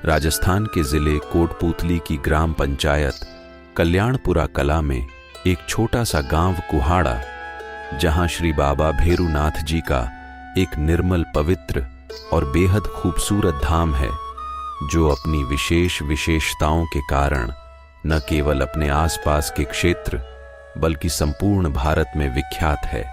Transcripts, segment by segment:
राजस्थान के जिले कोटपूतली की ग्राम पंचायत कल्याणपुरा कला में एक छोटा सा गांव कुहाड़ा, जहां श्री बाबा भेरुनाथ जी का एक निर्मल, पवित्र और बेहद खूबसूरत धाम है, जो अपनी विशेष विशेषताओं के कारण न केवल अपने आसपास के क्षेत्र बल्कि संपूर्ण भारत में विख्यात है।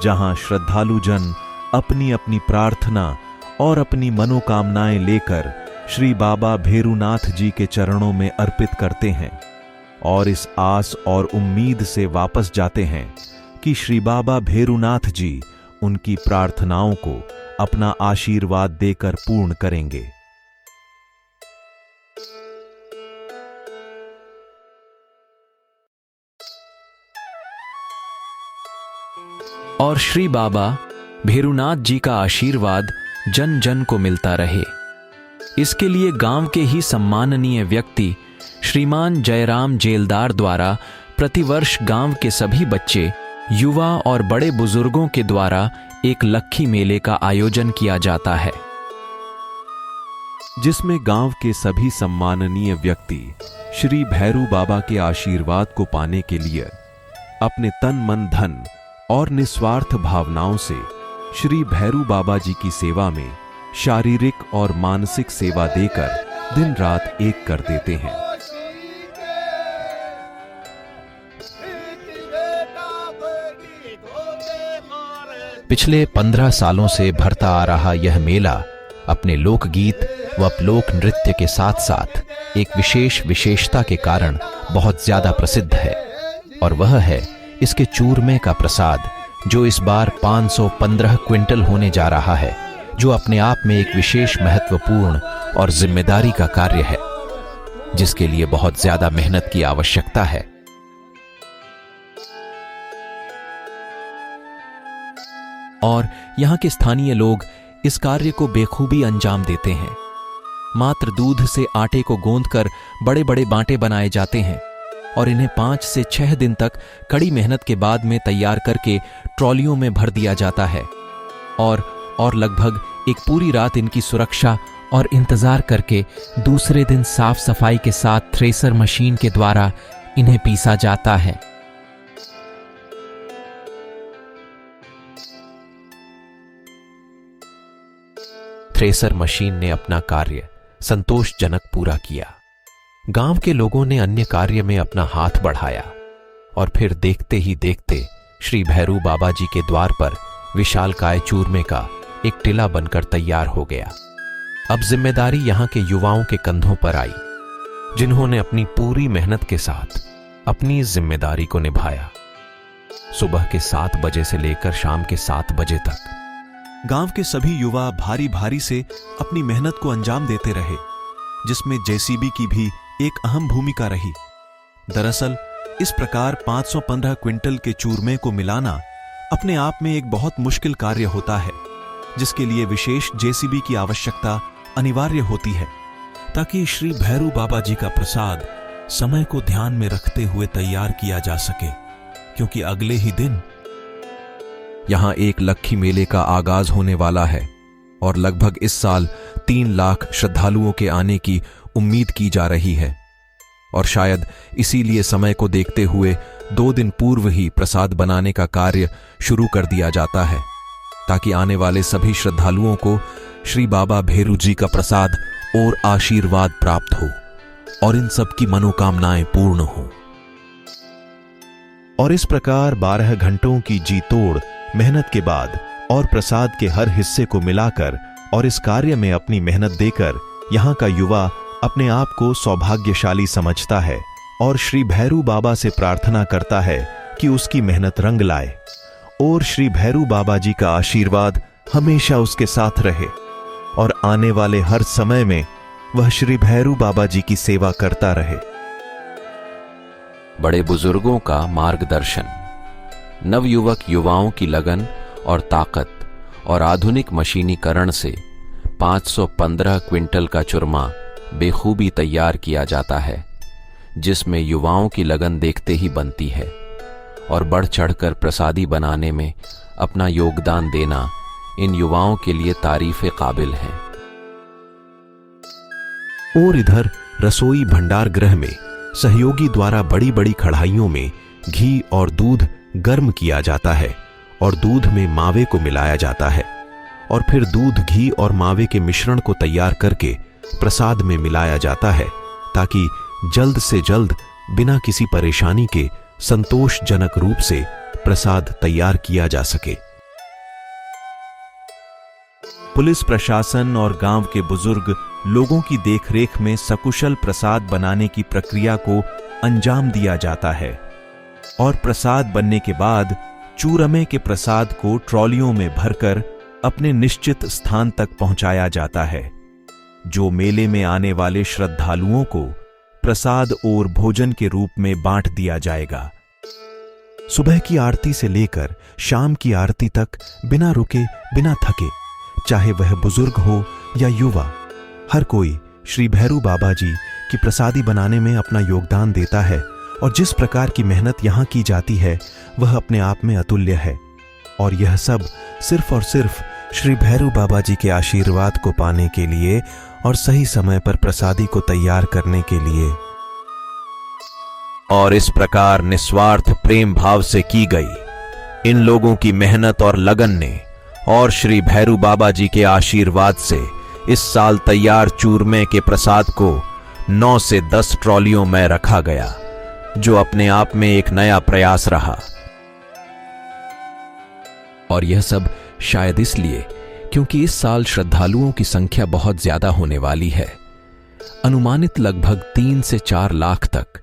जहां श्रद्धालु जन अपनी अपनी प्रार्थना और अपनी मनोकामनाएं लेकर श्री बाबा भेरुनाथ जी के चरणों में अर्पित करते हैं और इस आस और उम्मीद से वापस जाते हैं कि श्री बाबा भेरुनाथ जी उनकी प्रार्थनाओं को अपना आशीर्वाद देकर पूर्ण करेंगे। और श्री बाबा भेरुनाथ जी का आशीर्वाद जन जन को मिलता रहे, इसके लिए गांव के ही सम्माननीय व्यक्ति श्रीमान जयराम जेलदार द्वारा प्रतिवर्ष गांव के सभी बच्चे, युवा और बड़े बुजुर्गों के द्वारा एक लक्खी मेले का आयोजन किया जाता है, जिसमें गांव के सभी सम्माननीय व्यक्ति श्री भैरू बाबा के आशीर्वाद को पाने के लिए अपने तन, मन, धन और निस्वार्थ भावनाओं से श्री भैरू बाबा जी की सेवा में शारीरिक और मानसिक सेवा देकर दिन रात एक कर देते हैं। पिछले 15 सालों से भरता आ रहा यह मेला अपने लोकगीत व लोक नृत्य के साथ साथ एक विशेष विशेषता के कारण बहुत ज्यादा प्रसिद्ध है, और वह है इसके चूरमे का प्रसाद, जो इस बार 515 क्विंटल होने जा रहा है, जो अपने आप में एक विशेष महत्वपूर्ण और जिम्मेदारी का कार्य है, जिसके लिए बहुत ज्यादा मेहनत की आवश्यकता है। और यहाँ के स्थानीय लोग इस कार्य को बेखूबी अंजाम देते हैं। मात्र दूध से आटे को गूंथकर बड़े बड़े बांटे बनाए जाते हैं और इन्हें 5 से 6 दिन तक कड़ी मेहनत के बाद में तैयार करके ट्रॉलियों में भर दिया जाता है और लगभग एक पूरी रात इनकी सुरक्षा और इंतजार करके दूसरे दिन साफ सफाई के साथ थ्रेसर मशीन के द्वारा इन्हें पीसा जाता है। थ्रेसर मशीन ने अपना कार्य संतोषजनक पूरा किया। गांव के लोगों ने अन्य कार्य में अपना हाथ बढ़ाया और फिर देखते ही देखते श्री भैरू बाबा जी के द्वार पर विशालकाय चूरमे का एक टिला बनकर तैयार हो गया। अब जिम्मेदारी यहां के युवाओं के कंधों पर आई, जिन्होंने अपनी पूरी मेहनत के साथ अपनी इस जिम्मेदारी को निभाया। सुबह के 7 बजे से लेकर शाम के 7 बजे तक गांव के सभी युवा भारी भारी से अपनी मेहनत को अंजाम देते रहे, जिसमें जेसीबी की भी एक अहम भूमिका रही। दरअसल इस प्रकार 515 क्विंटल के चूरमे को मिलाना अपने आप में एक बहुत मुश्किल कार्य होता है, जिसके लिए विशेष जेसीबी की आवश्यकता अनिवार्य होती है, ताकि श्री भैरू बाबा जी का प्रसाद समय को ध्यान में रखते हुए तैयार किया जा सके, क्योंकि अगले ही दिन यहां एक लक्खी मेले का आगाज होने वाला है और लगभग इस साल 3 लाख श्रद्धालुओं के आने की उम्मीद की जा रही है, और शायद इसीलिए समय को देखते हुए 2 दिन पूर्व ही प्रसाद बनाने का कार्य शुरू कर दिया जाता है, ताकि आने वाले सभी श्रद्धालुओं को श्री बाबा भेरू जी का प्रसाद और आशीर्वाद प्राप्त हो और इन सब की मनोकामनाएं पूर्ण हो। और इस प्रकार 12 घंटों की जी तोड़ मेहनत के बाद और प्रसाद के हर हिस्से को मिलाकर और इस कार्य में अपनी मेहनत देकर यहाँ का युवा अपने आप को सौभाग्यशाली समझता है और श्री भैरू बाबा से प्रार्थना करता है कि उसकी मेहनत रंग लाए और श्री भैरू बाबा जी का आशीर्वाद हमेशा उसके साथ रहे और आने वाले हर समय में वह श्री भैरू बाबा जी की सेवा करता रहे। बड़े बुजुर्गों का मार्गदर्शन, नवयुवक युवाओं की लगन और ताकत और आधुनिक मशीनीकरण से 515 क्विंटल का चूरमा बेखूबी तैयार किया जाता है, जिसमें युवाओं की लगन देखते ही बनती है और बढ़ चढ़कर प्रसादी बनाने में अपना योगदान देना इन युवाओं के लिए तारीफ़े काबिल है। और इधर रसोई भंडार गृह में सहयोगी द्वारा बड़ी बड़ी कढ़ाइयों में घी और दूध गर्म किया जाता है और दूध में मावे को मिलाया जाता है और फिर दूध, घी और मावे के मिश्रण को तैयार करके प्रसाद में मिलाया जाता है ताकि जल्द से जल्द बिना किसी परेशानी के संतोषजनक रूप से प्रसाद तैयार किया जा सके। पुलिस प्रशासन और गांव के बुजुर्ग लोगों की देखरेख में सकुशल प्रसाद बनाने की प्रक्रिया को अंजाम दिया जाता है और प्रसाद बनने के बाद चूरमे के प्रसाद को ट्रॉलियों में भरकर अपने निश्चित स्थान तक पहुंचाया जाता है, जो मेले में आने वाले श्रद्धालुओं को प्रसाद और भोजन के रूप में बांट दिया जाएगा। सुबह की आरती से लेकर शाम की आरती तक बिना रुके, बिना थके, चाहे वह बुजुर्ग हो या युवा, हर कोई श्री भैरू बाबा जी की प्रसादी बनाने में अपना योगदान देता है और जिस प्रकार की मेहनत यहाँ की जाती है वह अपने आप में अतुल्य है। और यह सब सिर्फ और सिर्फ श्री भैरू बाबा जी के आशीर्वाद को पाने के लिए और सही समय पर प्रसादी को तैयार करने के लिए। और इस प्रकार निस्वार्थ प्रेम भाव से की गई इन लोगों की मेहनत और लगन ने और श्री भैरू बाबा जी के आशीर्वाद से इस साल तैयार चूरमे के प्रसाद को 9 से 10 ट्रॉलियों में रखा गया, जो अपने आप में एक नया प्रयास रहा। और यह सब शायद इसलिए क्योंकि इस साल श्रद्धालुओं की संख्या बहुत ज्यादा होने वाली है, अनुमानित लगभग 3 से 4 लाख तक।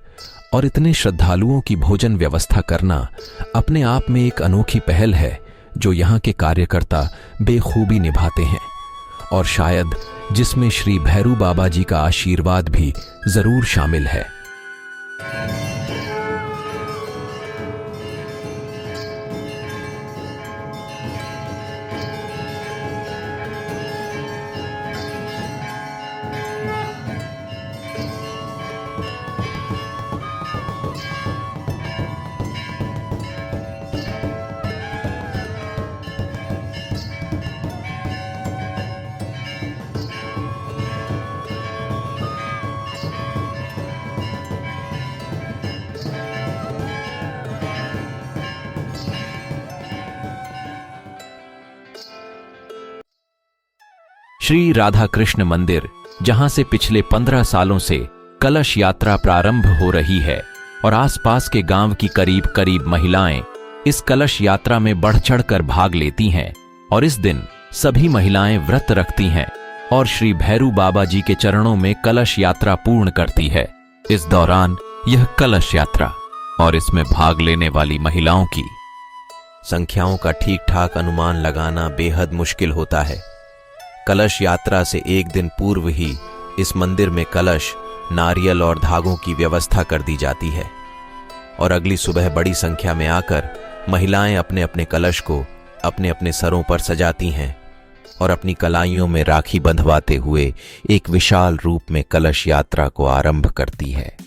और इतने श्रद्धालुओं की भोजन व्यवस्था करना अपने आप में एक अनोखी पहल है जो यहाँ के कार्यकर्ता बेखूबी निभाते हैं और शायद जिसमें श्री भैरू बाबा जी का आशीर्वाद भी जरूर शामिल है। श्री राधा कृष्ण मंदिर, जहां से पिछले 15 सालों से कलश यात्रा प्रारंभ हो रही है और आसपास के गांव की करीब करीब महिलाएं इस कलश यात्रा में बढ़ चढ़कर भाग लेती हैं और इस दिन सभी महिलाएं व्रत रखती हैं और श्री भैरू बाबा जी के चरणों में कलश यात्रा पूर्ण करती है। इस दौरान यह कलश यात्रा और इसमें भाग लेने वाली महिलाओं की संख्याओं का ठीक ठाक अनुमान लगाना बेहद मुश्किल होता है। कलश यात्रा से एक दिन पूर्व ही इस मंदिर में कलश, नारियल और धागों की व्यवस्था कर दी जाती है और अगली सुबह बड़ी संख्या में आकर महिलाएं अपने अपने कलश को अपने अपने सरों पर सजाती हैं और अपनी कलाइयों में राखी बंधवाते हुए एक विशाल रूप में कलश यात्रा को आरंभ करती है।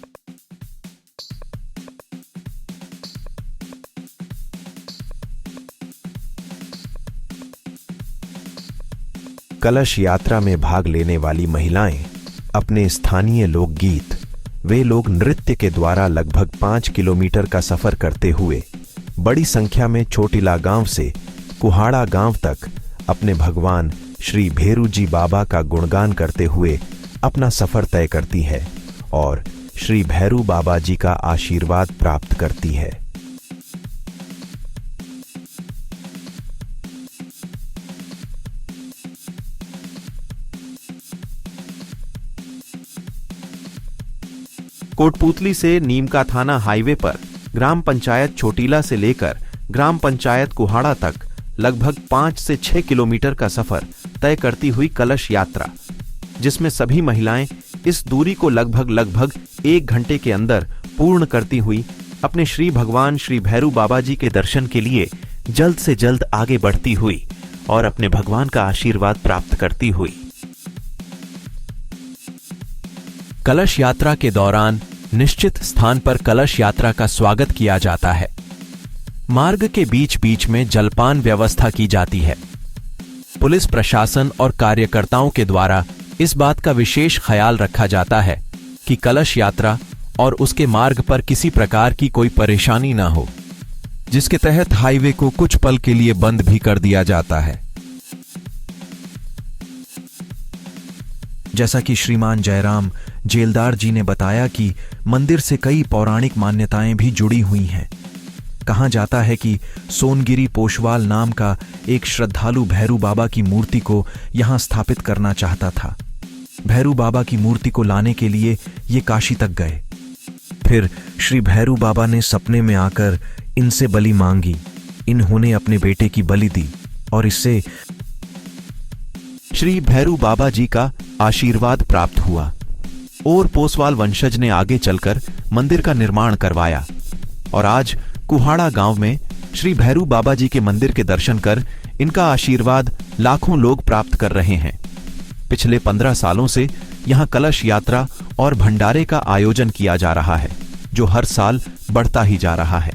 कलश यात्रा में भाग लेने वाली महिलाएं अपने स्थानीय लोकगीत, वे लोग नृत्य के द्वारा लगभग 5 किलोमीटर का सफर करते हुए बड़ी संख्या में चोटिला गांव से कुहाड़ा गांव तक अपने भगवान श्री भैरू जी बाबा का गुणगान करते हुए अपना सफर तय करती है और श्री भैरू बाबा जी का आशीर्वाद प्राप्त करती है। कोटपूतली से नीमका थाना हाईवे पर ग्राम पंचायत चोटिला से लेकर ग्राम पंचायत कुहाड़ा तक लगभग 5 से 6 किलोमीटर का सफर तय करती हुई कलश यात्रा, जिसमें सभी महिलाएं इस दूरी को लगभग 1 घंटे के अंदर पूर्ण करती हुई अपने श्री भगवान श्री भैरू बाबा जी के दर्शन के लिए जल्द से जल्द आगे बढ़ती हुई और अपने भगवान का आशीर्वाद प्राप्त करती हुई। कलश यात्रा के दौरान निश्चित स्थान पर कलश यात्रा का स्वागत किया जाता है। मार्ग के बीच बीच में जलपान व्यवस्था की जाती है। पुलिस प्रशासन और कार्यकर्ताओं के द्वारा इस बात का विशेष ख्याल रखा जाता है कि कलश यात्रा और उसके मार्ग पर किसी प्रकार की कोई परेशानी ना हो, जिसके तहत हाईवे को कुछ पल के लिए बंद भी कर दिया जाता है। जैसा कि श्रीमान जयराम जेलदार जी ने बताया कि मंदिर से कई पौराणिक मान्यताएं भी जुड़ी हुई हैं। कहा जाता है कि सोनगिरी पोशवाल नाम का एक श्रद्धालु भैरू बाबा की मूर्ति को यहां स्थापित करना चाहता था। भैरू बाबा की मूर्ति को लाने के लिए ये काशी तक गए। फिर श्री भैरू बाबा ने सपने में आकर इनसे बलि मांगी। इन्होंने अपने बेटे की बलि दी और इससे श्री भैरू बाबा जी का आशीर्वाद प्राप्त हुआ और पोसवाल वंशज ने आगे चलकर मंदिर का निर्माण करवाया और आज कुहाड़ा गांव में श्री भैरू बाबा जी के मंदिर के दर्शन कर इनका आशीर्वाद लाखों लोग प्राप्त कर रहे हैं। पिछले 15 सालों से यहां कलश यात्रा और भंडारे का आयोजन किया जा रहा है, जो हर साल बढ़ता ही जा रहा है।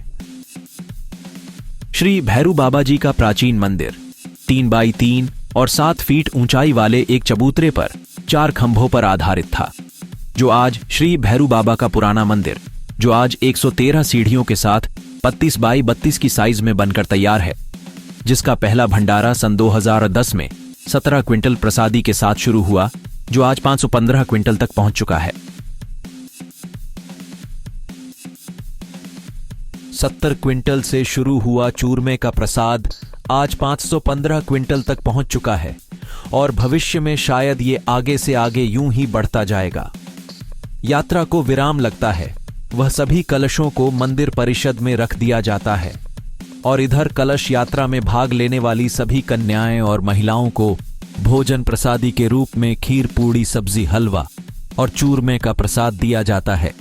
श्री भैरू बाबा जी का प्राचीन मंदिर 3 बाई 3 और 7 फीट ऊंचाई वाले एक चबूतरे पर 4 खंभों पर आधारित था, जो आज श्री भैरू बाबा का पुराना मंदिर, जो आज 113 सीढ़ियों के साथ 32 बाई 32 की साइज में बनकर तैयार है, जिसका पहला भंडारा सन 2010 में 17 क्विंटल प्रसादी के साथ शुरू हुआ, जो आज 515 क्विंटल तक पहुंच चुका है। 70 क्विंटल से शुरू हुआ चूरमे का प्रसाद आज 515 क्विंटल तक पहुंच चुका है और भविष्य में शायद ये आगे से आगे यूं ही बढ़ता जाएगा। यात्रा को विराम लगता है, वह सभी कलशों को मंदिर परिषद में रख दिया जाता है और इधर कलश यात्रा में भाग लेने वाली सभी कन्याएं और महिलाओं को भोजन प्रसादी के रूप में खीर, पूड़ी, सब्जी, हलवा और चूरमे का प्रसाद दिया जाता है,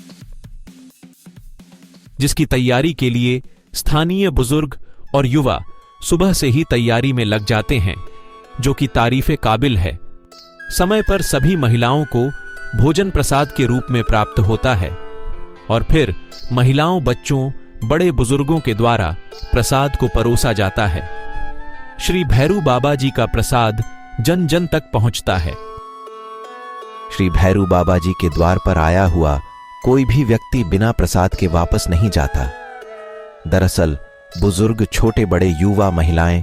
जिसकी तैयारी के लिए स्थानीय बुजुर्ग और युवा सुबह से ही तैयारी में लग जाते हैं, जो कि तारीफे काबिल है। समय पर सभी महिलाओं को भोजन प्रसाद के रूप में प्राप्त होता है और फिर महिलाओं, बच्चों, बड़े बुजुर्गों के द्वारा प्रसाद को परोसा जाता है। श्री भैरू बाबा जी का प्रसाद जन जन तक पहुंचता है। श्री भैरू बाबा जी के द्वार पर आया हुआ कोई भी व्यक्ति बिना प्रसाद के वापस नहीं जाता। दरअसल बुजुर्ग, छोटे बड़े, युवा, महिलाएं,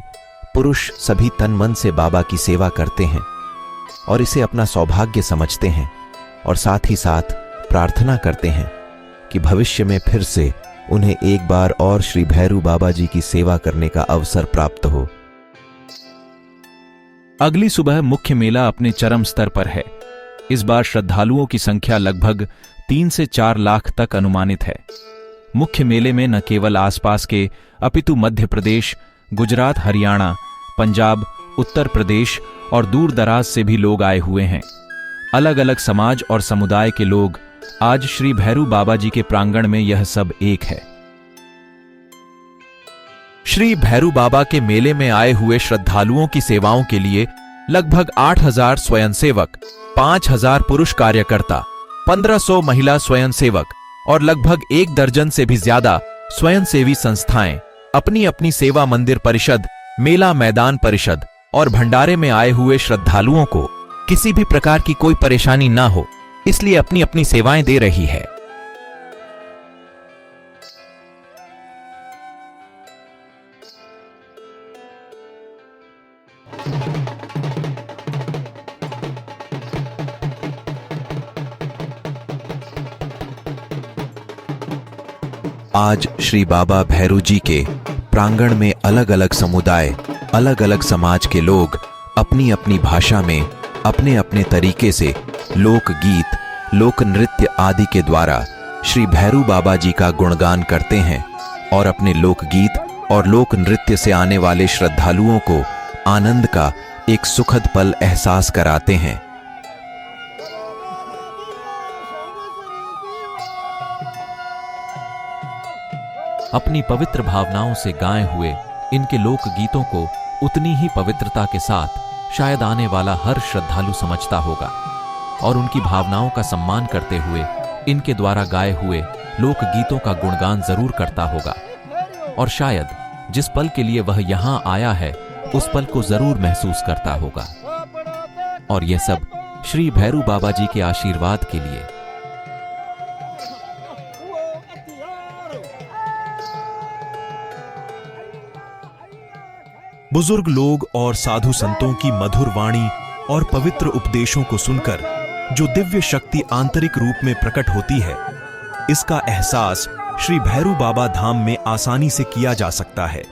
पुरुष सभी तन मन से बाबा की सेवा करते हैं और इसे अपना सौभाग्य समझते हैं और साथ ही साथ प्रार्थना करते हैं कि भविष्य में फिर से उन्हें एक बार और श्री भैरू बाबा जी की सेवा करने का अवसर प्राप्त हो। अगली सुबह मुख्य मेला अपने चरम स्तर पर है। इस बार श्रद्धालुओं की संख्या लगभग 3 से 4 लाख तक अनुमानित है। मुख्य मेले में न केवल आसपास के अपितु मध्य प्रदेश, गुजरात, हरियाणा, पंजाब, उत्तर प्रदेश और दूर दराज से भी लोग आए हुए हैं। अलग अलग समाज और समुदाय के लोग आज श्री भैरू बाबा जी के प्रांगण में यह सब एक है। श्री भैरू बाबा के मेले में आए हुए श्रद्धालुओं की सेवाओं के लिए लगभग 8000 स्वयंसेवक, 5000 पुरुष कार्यकर्ता, 1500 महिला स्वयंसेवक और लगभग 1 दर्जन से भी ज्यादा स्वयंसेवी संस्थाएं अपनी अपनी सेवा मंदिर परिषद, मेला मैदान परिषद और भंडारे में आए हुए श्रद्धालुओं को किसी भी प्रकार की कोई परेशानी ना हो, इसलिए अपनी अपनी सेवाएं दे रही है। आज श्री बाबा भैरू जी के प्रांगण में अलग अलग समुदाय, अलग अलग समाज के लोग अपनी अपनी भाषा में अपने अपने तरीके से लोकगीत, लोक नृत्य आदि के द्वारा श्री भैरू बाबा जी का गुणगान करते हैं और अपने लोकगीत और लोक नृत्य से आने वाले श्रद्धालुओं को आनंद का एक सुखद पल एहसास कराते हैं। अपनी पवित्र भावनाओं से गाए हुए इनके लोक गीतों को उतनी ही पवित्रता के साथ शायद आने वाला हर श्रद्धालु समझता होगा और उनकी भावनाओं का सम्मान करते हुए इनके द्वारा गाए हुए लोक गीतों का गुणगान जरूर करता होगा और शायद जिस पल के लिए वह यहां आया है उस पल को जरूर महसूस करता होगा। और यह सब श्री भैरू बाबा जी के आशीर्वाद के लिए। बुजुर्ग लोग और साधु संतों की मधुर वाणी और पवित्र उपदेशों को सुनकर जो दिव्य शक्ति आंतरिक रूप में प्रकट होती है, इसका एहसास श्री भैरू बाबा धाम में आसानी से किया जा सकता है।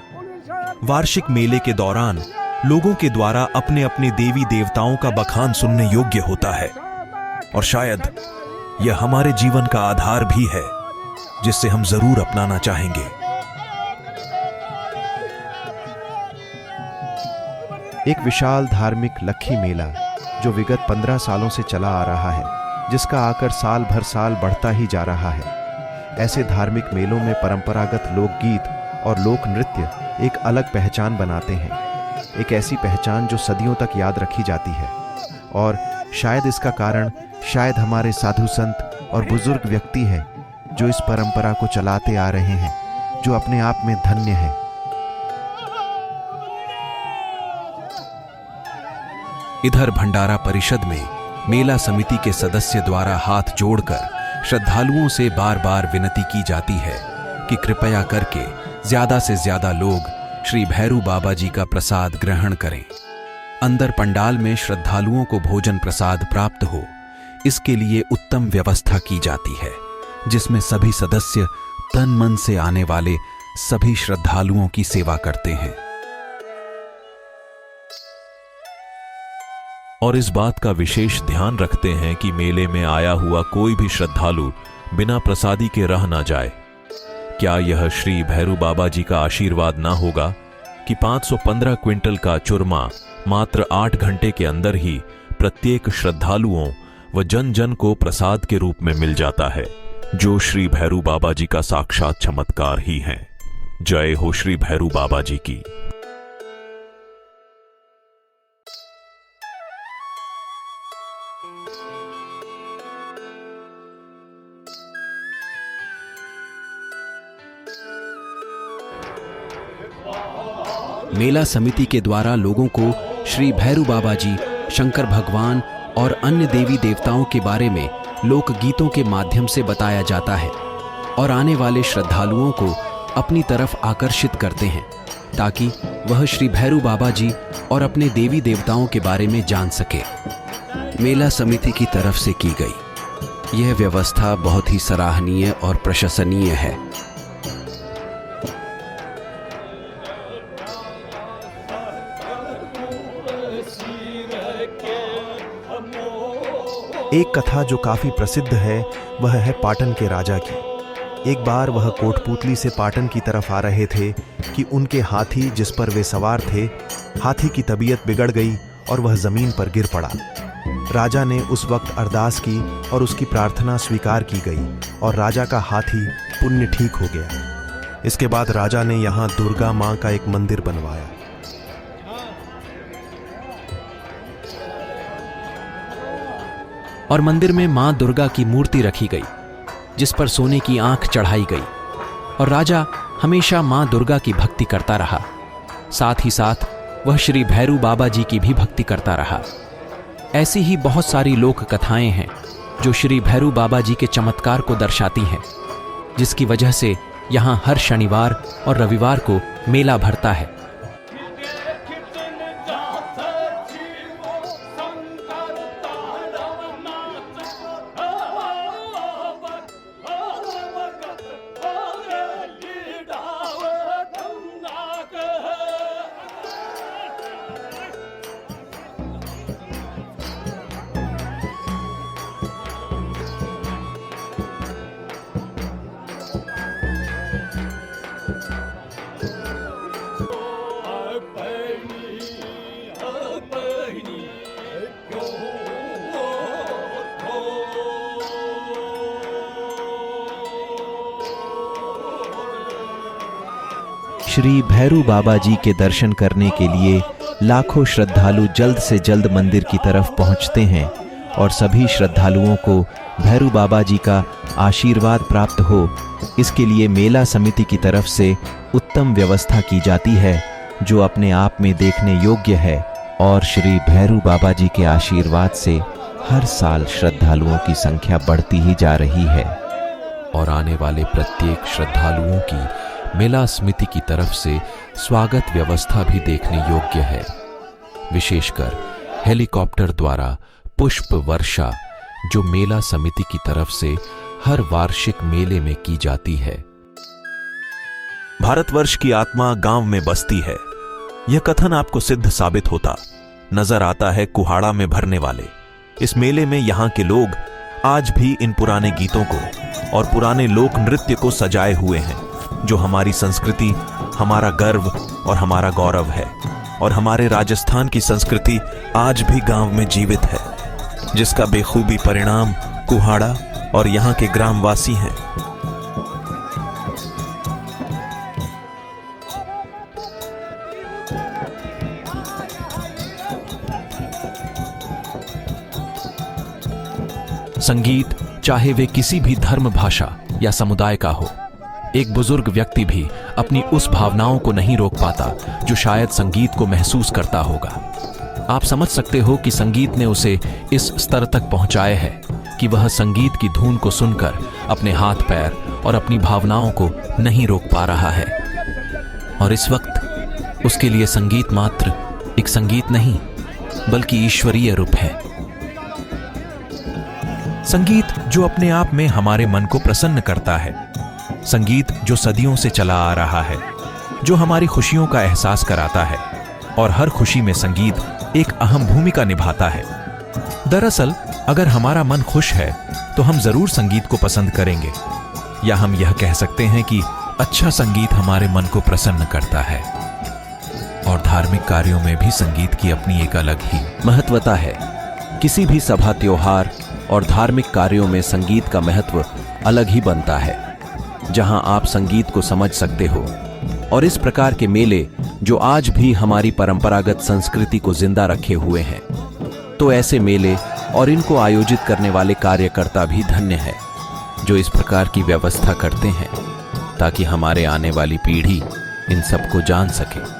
वार्षिक मेले के दौरान लोगों के द्वारा अपने अपने देवी देवताओं का बखान सुनने योग्य होता है, और शायद यह हमारे जीवन का आधार भी है, जिससे हम जरूर अपनाना चाहेंगे। एक विशाल धार्मिक लक्खी मेला जो विगत 15 सालों से चला आ रहा है, जिसका आकर साल भर साल बढ़ता ही जा रहा है। ऐसे धार्मिक मेलों में परंपरागत लोकगीत और लोक नृत्य एक अलग पहचान बनाते हैं, एक ऐसी पहचान जो सदियों तक याद रखी जाती है। और शायद इसका कारण शायद हमारे साधु संत और बुजुर्ग व्यक्ति है जो इस परंपरा को चलाते आ रहे हैं, जो अपने आप में धन्य है। इधर भंडारा परिषद में मेला समिति के सदस्य द्वारा हाथ जोड़कर श्रद्धालुओं से बार बार विनती की जाती है कि कृपया करके ज्यादा से ज्यादा लोग श्री भैरू बाबा जी का प्रसाद ग्रहण करें। अंदर पंडाल में श्रद्धालुओं को भोजन प्रसाद प्राप्त हो, इसके लिए उत्तम व्यवस्था की जाती है, जिसमें सभी सदस्य तन मन से आने वाले सभी श्रद्धालुओं की सेवा करते हैं। और इस बात का विशेष ध्यान रखते हैं कि मेले में आया हुआ कोई भी श्रद्धालु बिना प्रसादी के रह ना जाए। क्या यह श्री भैरू बाबा जी का आशीर्वाद ना होगा कि 515 क्विंटल का चूरमा मात्र 8 घंटे के अंदर ही प्रत्येक श्रद्धालुओं व जन जन को प्रसाद के रूप में मिल जाता है, जो श्री भैरू बाबा जी का साक्षात चमत्कार ही है। जय हो श्री भैरू बाबा जी की। मेला समिति के द्वारा लोगों को श्री भैरू बाबा जी, शंकर भगवान और अन्य देवी देवताओं के बारे में लोकगीतों के माध्यम से बताया जाता है और आने वाले श्रद्धालुओं को अपनी तरफ आकर्षित करते हैं, ताकि वह श्री भैरू बाबा जी और अपने देवी देवताओं के बारे में जान सके। मेला समिति की तरफ से की गई यह व्यवस्था बहुत ही सराहनीय और प्रशंसनीय है। एक कथा जो काफी प्रसिद्ध है वह है पाटन के राजा की। एक बार वह कोटपुतली से पाटन की तरफ आ रहे थे कि उनके हाथी जिस पर वे सवार थे, हाथी की तबीयत बिगड़ गई और वह जमीन पर गिर पड़ा। राजा ने उस वक्त अरदास की और उसकी प्रार्थना स्वीकार की गई और राजा का हाथी पुण्य ठीक हो गया। इसके बाद राजा ने यहाँ दुर्गा माँ का एक मंदिर बनवाया। और मंदिर में मां दुर्गा की मूर्ति रखी गई, जिस पर सोने की आंख चढ़ाई गई, और राजा हमेशा मां दुर्गा की भक्ति करता रहा। साथ ही साथ वह श्री भैरू बाबा जी की भी भक्ति करता रहा। ऐसी ही बहुत सारी लोक कथाएं हैं जो श्री भैरू बाबा जी के चमत्कार को दर्शाती हैं, जिसकी वजह से यहां हर शनिवार और रविवार को मेला भरता है। श्री भैरू बाबा जी के दर्शन करने के लिए लाखों श्रद्धालु जल्द से जल्द मंदिर की तरफ पहुंचते हैं और सभी श्रद्धालुओं को भैरू बाबा जी का आशीर्वाद प्राप्त हो, इसके लिए मेला समिति की तरफ से उत्तम व्यवस्था की जाती है, जो अपने आप में देखने योग्य है और श्री भैरू बाबा जी के आशीर्वाद से हर साल श्रद्धालुओं की संख्या बढ़ती ही जा रही है और आने वाले प्रत्येक श्रद्धालुओं की मेला समिति की तरफ से स्वागत व्यवस्था भी देखने योग्य है। विशेषकर हेलीकॉप्टर द्वारा पुष्प वर्षा जो मेला समिति की तरफ से हर वार्षिक मेले में की जाती है। भारतवर्ष की आत्मा गांव में बसती है, यह कथन आपको सिद्ध साबित होता नजर आता है कुहाड़ा में भरने वाले इस मेले में यहाँ के लोग आज भी इन पुराने गीतों को और पुराने लोक नृत्य को सजाए हुए हैं, जो हमारी संस्कृति, हमारा गर्व और हमारा गौरव है। और हमारे राजस्थान की संस्कृति आज भी गांव में जीवित है, जिसका बेखूबी परिणाम कुहाड़ा और यहाँ के ग्रामवासी हैं। संगीत चाहे वे किसी भी धर्म, भाषा या समुदाय का हो, एक बुजुर्ग व्यक्ति भी अपनी उस भावनाओं को नहीं रोक पाता जो शायद संगीत को महसूस करता होगा। आप समझ सकते हो कि संगीत ने उसे इस स्तर तक पहुंचाया है कि वह संगीत की धुन को सुनकर अपने हाथ पैर और अपनी भावनाओं को नहीं रोक पा रहा है। और इस वक्त उसके लिए संगीत मात्र एक संगीत नहीं बल्कि ईश्वरीय रूप है। संगीत जो अपने आप में हमारे मन को प्रसन्न करता है, संगीत जो सदियों से चला आ रहा है, जो हमारी खुशियों का एहसास कराता है और हर खुशी में संगीत एक अहम भूमिका निभाता है। दरअसल अगर हमारा मन खुश है तो हम जरूर संगीत को पसंद करेंगे, या हम यह कह सकते हैं कि अच्छा संगीत हमारे मन को प्रसन्न करता है। और धार्मिक कार्यों में भी संगीत की अपनी एक अलग ही महत्वता है। किसी भी सभा, त्योहार और धार्मिक कार्यों में संगीत का महत्व अलग ही बनता है, जहां आप संगीत को समझ सकते हो। और इस प्रकार के मेले जो आज भी हमारी परंपरागत संस्कृति को जिंदा रखे हुए हैं, तो ऐसे मेले और इनको आयोजित करने वाले कार्यकर्ता भी धन्य है जो इस प्रकार की व्यवस्था करते हैं ताकि हमारे आने वाली पीढ़ी इन सबको जान सके।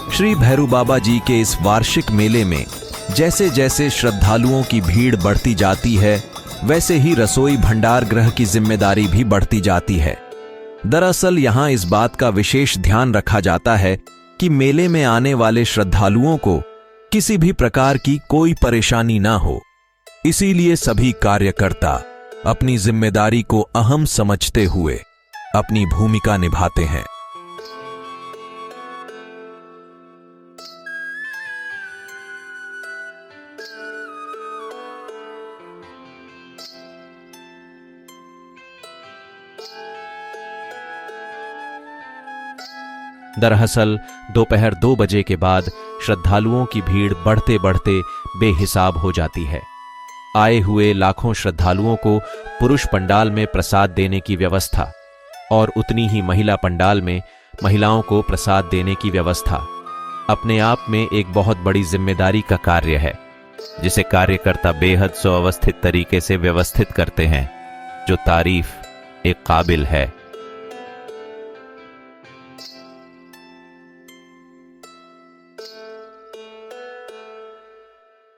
श्री भैरू बाबा जी के इस वार्षिक मेले में जैसे जैसे श्रद्धालुओं की भीड़ बढ़ती जाती है, वैसे ही रसोई भंडार गृह की जिम्मेदारी भी बढ़ती जाती है। दरअसल यहाँ इस बात का विशेष ध्यान रखा जाता है कि मेले में आने वाले श्रद्धालुओं को किसी भी प्रकार की कोई परेशानी ना हो। इसीलिए सभी कार्यकर्ता अपनी जिम्मेदारी को अहम समझते हुए अपनी भूमिका निभाते हैं। दरअसल दोपहर 2 बजे के बाद श्रद्धालुओं की भीड़ बढ़ते बढ़ते बेहिसाब हो जाती है। आए हुए लाखों श्रद्धालुओं को पुरुष पंडाल में प्रसाद देने की व्यवस्था और उतनी ही महिला पंडाल में महिलाओं को प्रसाद देने की व्यवस्था अपने आप में एक बहुत बड़ी जिम्मेदारी का कार्य है, जिसे कार्यकर्ता बेहद सुव्यवस्थित तरीके से व्यवस्थित करते हैं, जो तारीफ एक काबिल है।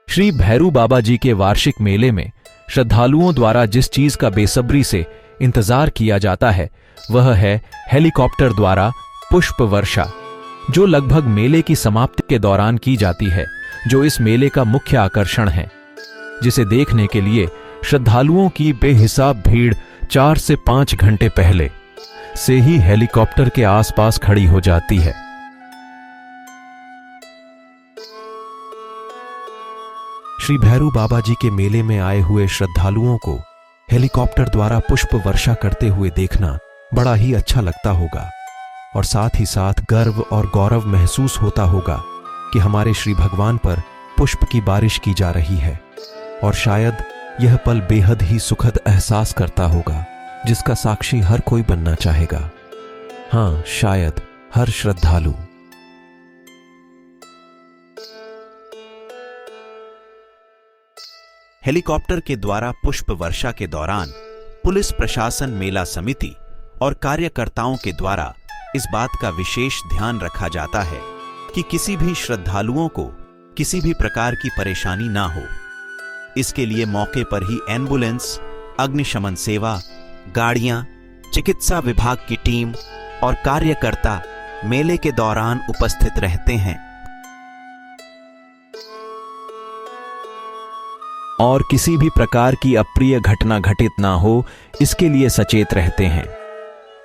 श्री भैरू बाबा जी के वार्षिक मेले में श्रद्धालुओं द्वारा जिस चीज का बेसब्री से इंतजार किया जाता है वह है हेलीकॉप्टर द्वारा पुष्प वर्षा, जो लगभग मेले की समाप्ति के दौरान की जाती है, जो इस मेले का मुख्य आकर्षण है, जिसे देखने के लिए श्रद्धालुओं की बेहिसाब भीड़ 4 से 5 घंटे पहले से ही हेलीकॉप्टर के आसपास खड़ी हो जाती है। श्री भैरू बाबा जी के मेले में आए हुए श्रद्धालुओं को हेलीकॉप्टर द्वारा पुष्प वर्षा करते हुए देखना बड़ा ही अच्छा लगता होगा, और साथ ही साथ गर्व और गौरव महसूस होता होगा कि हमारे श्री भगवान पर पुष्प की बारिश की जा रही है। और शायद यह पल बेहद ही सुखद एहसास करता होगा, जिसका साक्षी हर कोई बनना चाहेगा। हां, शायद हर श्रद्धालु। हेलीकॉप्टर के द्वारा पुष्प वर्षा के दौरान पुलिस प्रशासन, मेला समिति और कार्यकर्ताओं के द्वारा इस बात का विशेष ध्यान रखा जाता है कि किसी भी श्रद्धालुओं को किसी भी प्रकार की परेशानी ना हो। इसके लिए मौके पर ही एम्बुलेंस, अग्निशमन सेवा, गाड़ियां, चिकित्सा विभाग की टीम और कार्यकर्ता मेले के दौरान उपस्थित रहते हैं और किसी भी प्रकार की अप्रिय घटना घटित ना हो, इसके लिए सचेत रहते हैं।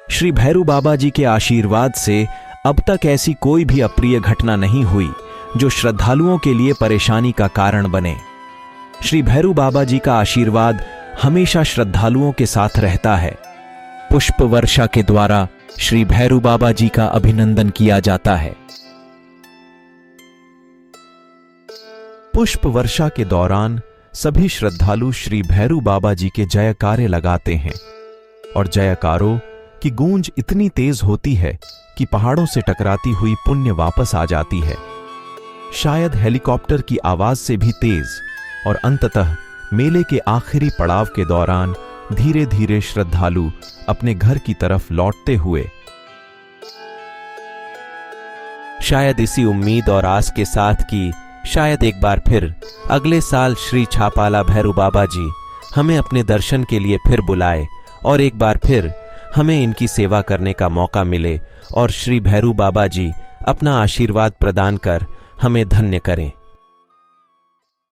श्री भैरू बाबा जी के आशीर्वाद से अब तक ऐसी कोई भी अप्रिय घटना नहीं हुई जो श्रद्धालुओं के लिए परेशानी का कारण बने। श्री भैरू बाबा जी का आशीर्वाद हमेशा श्रद्धालुओं के साथ रहता है। पुष्प वर्षा के द्वारा श्री भैरू बाबा जी का अभिनंदन किया जाता है। पुष्प वर्षा के दौरान सभी श्रद्धालु श्री भैरू बाबा जी के जयकारे लगाते हैं और जयकारों की गूंज इतनी तेज होती है कि पहाड़ों से टकराती हुई पुण्य वापस आ जाती है, शायद हेलीकॉप्टर की आवाज से भी तेज। और अंततः मेले के आखिरी पड़ाव के दौरान धीरे धीरे श्रद्धालु अपने घर की तरफ लौटते हुए शायद इसी उम्मीद और आस के साथ कि शायद एक बार फिर अगले साल श्री छापाला भैरू बाबा जी हमें अपने दर्शन के लिए फिर बुलाए और एक बार फिर हमें इनकी सेवा करने का मौका मिले और श्री भैरू बाबा जी अपना आशीर्वाद प्रदान कर हमें धन्य करें।